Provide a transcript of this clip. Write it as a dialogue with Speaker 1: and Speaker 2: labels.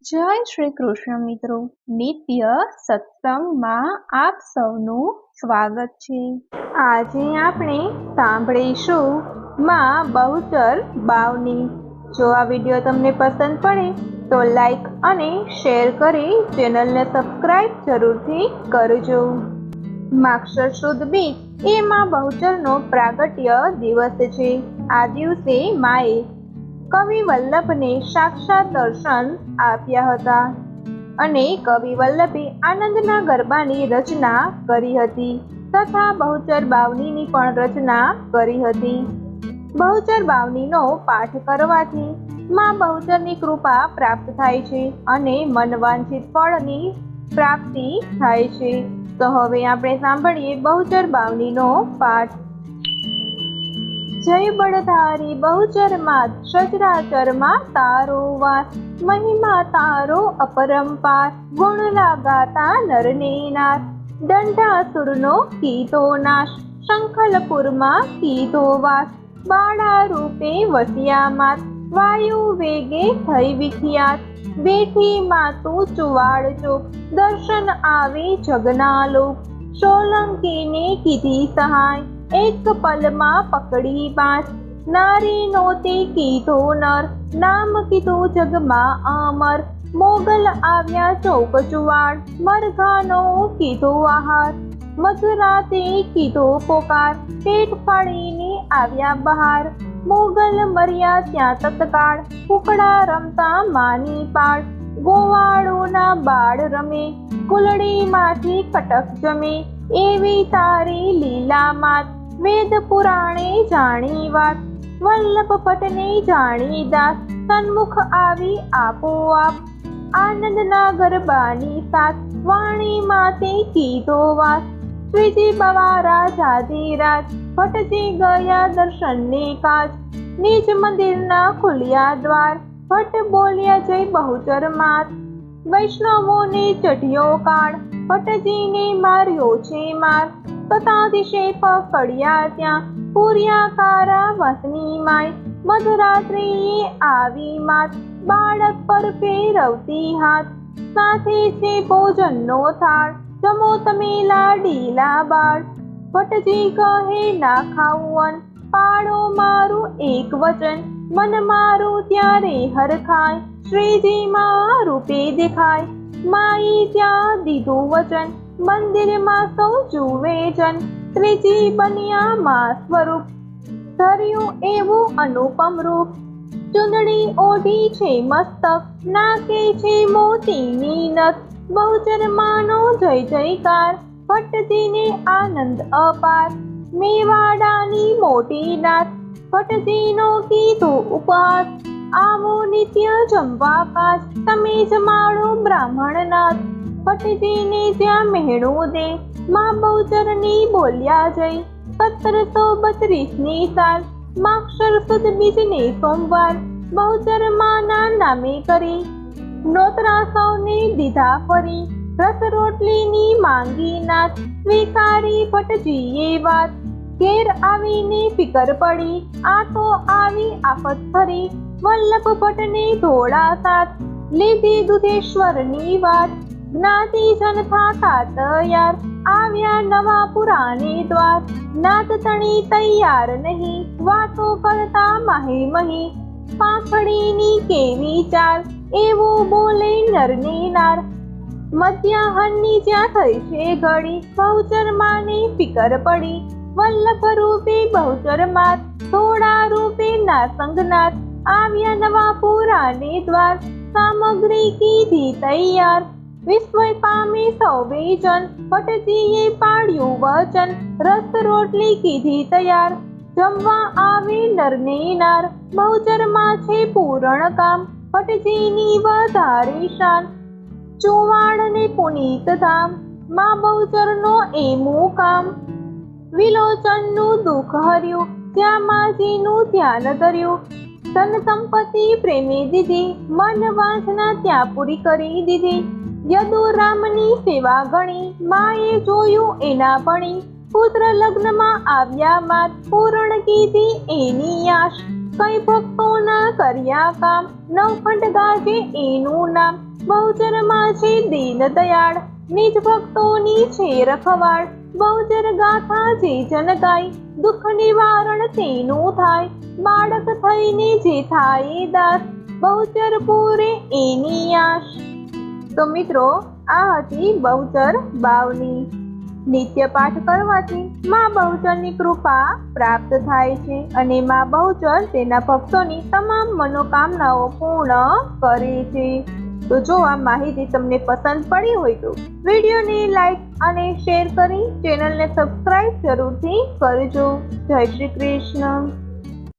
Speaker 1: જય શ્રી કૃષ્ણ મિત્રો, નિત્ય સત્સંગમાં આપ સૌનું સ્વાગત છે। આજે આપણે સાંભળીશું માં બહુચર બાવની। જો આ વિડીયો તમને પસંદ પડે તો લાઈક અને શેર કરી ચેનલને સબસ્ક્રાઇબ જરૂરથી કરજો। માગશર સુદ બીજ એ માં બહુચરનો પ્રાગટ્ય દિવસ છે। આ દિવસે માએ કવિ વલ્લભને સાક્ષાત દર્શન આપ્યા હતા અને કવિ વલ્લભે આનંદના ગરબાની રચના કરી હતી તથા બહુચર બાવનીની પણ રચના કરી હતી। બહુચર બાવનીનો પાઠ કરવાથી માં બહુચરની કૃપા પ્રાપ્ત થાય છે અને મનવાંછિત ફળની પ્રાપ્તિ થાય છે। તો હવે આપણે સાંભળીએ બહુચર બાવનીનો પાઠ। જય બળધારી બહુચર માત, સચરાચરમાં તારો વાસ। મહિમા તારો અપરંપાર, ગુણ ગાતા નરને નાર। દંડાસુરનો કીધો નાશ, શંખલપુરમાં કીધો વાસ। બાળા રૂપે વસ્યા માત, વાયુ વેગે થઈ વિખ્યાત। બેઠી માતું ચુવાડ ચોક, દર્શન આવે જગના લોક। સોલંકીને કીધી સહાય, એક પલમાં પકડી બાંસ। નારીનો તે કીધો નર, નામ કીધું જગમાં અમર। મોગલ આવ્યા ચોક ચુવાડ, મરઘાનો કીધો આહાર। મધુરાતે કીધો પોકાર, પેટ ફાડીને આવ્યા બહાર। મોગલ મર્યા ત્યાં તત્કાળ, કુકડા રમતા માની પાળ। ગોવાળોના બાળ રમે, કુલડીમાંથી કટક જમે। એવી તારી લીલા માત, વેદ પુરાણે જાણી વાત। વલ્લભ ભટ્ટને જાણી દાસ, સન્મુખ આવી આપોઆપ। આનંદના ગરબાની સાથ, વાણી માતે કીધો વાસ। શ્રીજી બવારા જાધીરાજ, ભટ્ટજી ગયા દર્શનને કાજ। નિજ મંદિરના ખુલ્યા દ્વાર, ભટ્ટ બોલ્યા જય બહુચર માત। વૈષ્ણવોને ચઢ્યો કાળ, ભટ્ટજીને માર્યો છે માર। તતાધિશે પકડ્યા ત્યાં, પૂર્યા કારાવાસની માય। મધરાત્રિએ આવી માત, બાળક પર ફેરવતી હાથ। સાથે છે ભોજનનો થાળ, જમો તમે લાડીલા બાળ। ભટ્ટજી કહે ના ખાવું અન્ન, પાળો મારું એક વચન। મન મારું ત્યારે હરખાય, શ્રીજી માં રૂપે દેખાય। માએ ત્યાં દીધું વચન, મંદિરમાં સૌ જુએ જન। શ્રીજી બન્યા માં સ્વરૂપ, ધર્યું એવું અનુપમ રૂપ। ચુંદડી ઓઢી છે મસ્તક, નાકે છે મોતીની નથ। બહુચર માનો જય જયકાર, ભટ્ટજીને આનંદ અપાર। મેવાડાની મોટી નાથ, ભટ્ટજીનો કીધો ઉપહાસ। આવો નિત્ય જમવા કાજ, તમે જમાડો બ્રાહ્મણનાથ। ભટ્ટજીને જ્યાં મહેણું દે, માં બહુચરની બોલ્યા જય। 1732ની સાલ, માગશર સુદ બીજને સોમવાર। બહુચર માના નામે કરી, નોતરા સૌને દીધા ફરી। રસ રોટલીની માંગી નાથ, સ્વીકારી ભટ્ટજીએ વાત। ઘેર આવીને ફિકર પડી, આ તો આવી આફત ફરી। વલ્લભ ભટ્ટને ધોળા સાથ, લીધી દુધેશ્વરની વાત। જ્ઞાતિજન થાતા તૈયાર, આવ્યા નવા પુરાને દ્વાર। નાત તણી તૈયાર નહીં, વાતો કરતા માહે મહી। પાંખડીની કેવી ચાલ, એવું બોલે નરને નાર। મધ્યાહનની જ્યાં થઈ છે ઘડી, બહુચર માને ફિકર પડી। વલ્લભ રૂપે બહુચર માત, થોડા રૂપે નારસંગનાથ। આવ્યા નવા પુરાને દ્વાર, સામગ્રી કીધી તૈયાર। વિસ્મય પામે સૌવે જન, ભટ્ટજીએ પાડ્યું વચન। રસ રોટલી કીધી તૈયાર, જમવા આવે નરને નાર। બહુચરમાં છે પૂરણ કામ, ભટ્ટજીની વધારે શાન। ચુવાડને પુનીત ધામ, માં બહુચરનો એ મુકામ। વિલોચનનું દુઃખ હર્યું, જ્યાં માજીનું ધ્યાન ધર્યું। ધન સંપત્તિ પ્રેમે દીધી, મન વાંછના ત્યાં પૂરી કરી દીધી। યદુરામની સેવા ગણી, માએ જોયું એના ભણી। પુત્ર લગ્નમાં આવ્યા માત, પૂરણ કીધી એની આશ। કઈ ભક્તોના કર્યા કામ, નવખંડ ગાજે એનું નામ. બહુચરમાં છે દીન દયાળ, નિજ ભક્તોની છે રખવાળ. બહુચર ગાથા જે જન ગાય, દુઃખ નિવારણ તેનું થાય. બાળક થઈને જે થાય દાસ, બહુચર પૂરે એની આશ. તો મિત્રો, આ હતી બહુચર બાવલી. નિત્ય પાઠ કરવાથી માં બહુચરની કૃપા પ્રાપ્ત થાય છે અને માં બહુચર તેના ભક્તોની તમામ મનોકામનાઓ પૂર્ણ કરે છે. તો જો આ માહિતી તમને પસંદ પડી હોય તો વિડીયોને લાઈક અને શેર કરી ચેનલને સબસ્ક્રાઇબ જરૂરથી કરજો. જય શ્રી કૃષ્ણ.